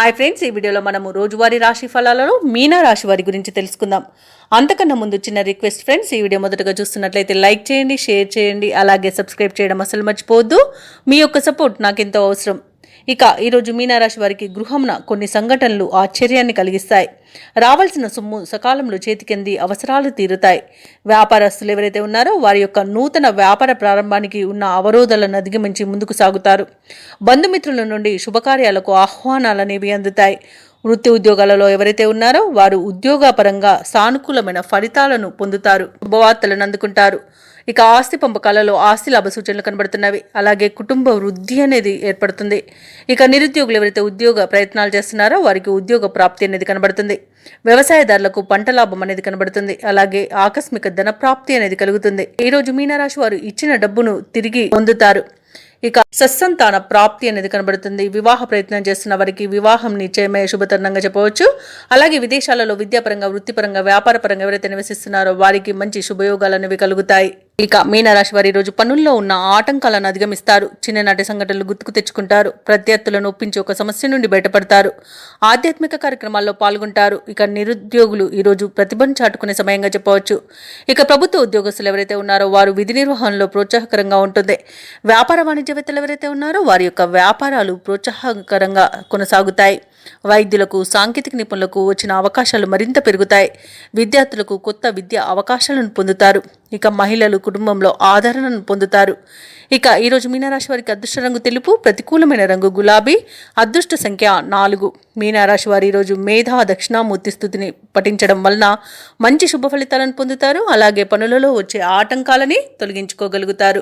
Hi friends, ఈ వీడియోలో మనము రోజువారీ రాశి ఫలాలలో మీనా రాశి వారి గురించి తెలుసుకుందాం. అంతకన్నా ముందు చిన్న రిక్వెస్ట్ ఫ్రెండ్స్, ఈ వీడియో మొదటగా చూస్తున్నట్లయితే లైక్ చేయండి, షేర్ చేయండి, అలాగే సబ్స్క్రైబ్ చేయడం అసలు మర్చిపోవద్దు. మీ యొక్క సపోర్ట్ నాకెంతో అవసరం. ఇక ఈరోజు మీనారాశి వారికి గృహంన కొన్ని సంఘటనలు ఆశ్చర్యాన్ని కలిగిస్తాయి. రావాల్సిన సొమ్ము సకాలంలో చేతికంది అవసరాలు తీరుతాయి. వ్యాపారస్తులు ఎవరైతే ఉన్నారో వారి యొక్క నూతన వ్యాపార ప్రారంభానికి ఉన్న అవరోధాలను అధిగమించి ముందుకు సాగుతారు. బంధుమిత్రుల నుండి శుభకార్యాలకు ఆహ్వానాలు అనేవి అందుతాయి. వృత్తి ఉద్యోగాలలో ఎవరైతే ఉన్నారో వారు ఉద్యోగపరంగా సానుకూలమైన ఫలితాలను పొందుతారు, శుభవార్తలను అందుకుంటారు. ఇక ఆస్తి పంపకాలలో ఆస్తి లాభ సూచనలు కనబడుతున్నవి. అలాగే కుటుంబ వృద్ధి అనేది ఏర్పడుతుంది. ఇక నిరుద్యోగులు ఎవరైతే ఉద్యోగ ప్రయత్నాలు చేస్తున్నారో వారికి ఉద్యోగ ప్రాప్తి అనేది కనబడుతుంది. వ్యవసాయదారులకు పంట లాభం అనేది కనబడుతుంది. అలాగే ఆకస్మిక ధన ప్రాప్తి అనేది కలుగుతుంది. ఈ రోజు మీనరాశి వారు ఇచ్చిన డబ్బును తిరిగి పొందుతారు. ఇక సత్సంతాన ప్రాప్తి అనేది కనబడుతుంది. వివాహ ప్రయత్నం చేస్తున్న వారికి వివాహం నిశ్చయమయ్యే శుభతరుణంగా చెప్పవచ్చు. అలాగే విదేశాలలో విద్యాపరంగా, వృత్తిపరంగా, వ్యాపారపరంగా ఎవరైతే నివసిస్తున్నారో వారికి మంచి శుభయోగాలు అనేవి కలుగుతాయి. ఇక మీనరాశి వారి రోజు పనుల్లో ఉన్న ఆటంకాలను అధిగమిస్తారు. చిన్ననాటి సంఘటనలు గుర్తుకు తెచ్చుకుంటారు. ప్రత్యర్థులను ఒప్పించి ఒక సమస్య నుండి బయటపడతారు. ఆధ్యాత్మిక కార్యక్రమాల్లో పాల్గొంటారు. ఇక నిరుద్యోగులు ఈరోజు ప్రతిభను చాటుకునే సమయంగా చెప్పవచ్చు. ఇక ప్రభుత్వ ఉద్యోగస్తులు ఎవరైతే ఉన్నారో వారు విధి నిర్వహణలో ప్రోత్సాహకరంగా ఉంటుంది. వ్యాపార వాణిజ్యవేత్తలు ఎవరైతే ఉన్నారో వారి యొక్క వ్యాపారాలు ప్రోత్సాహకరంగా కొనసాగుతాయి. వైద్యులకు, సాంకేతిక నిపుణులకు వచ్చిన అవకాశాలు మరింత పెరుగుతాయి. విద్యార్థులకు కొత్త విద్యా అవకాశాలను పొందుతారు. ఇక మహిళలు కుటుంబంలో ఆదరణను పొందుతారు. ఇక ఈరోజు మీనరాశి వారికి అదృష్ట రంగు తెలుపు, ప్రతికూలమైన రంగు గులాబీ, అదృష్ట సంఖ్య 4. మీనరాశి వారి ఈరోజు మేధా దక్షిణామూర్తి స్థుతిని పఠించడం వలన మంచి శుభ ఫలితాలను పొందుతారు. అలాగే పనులలో వచ్చే ఆటంకాలని తొలగించుకోగలుగుతారు.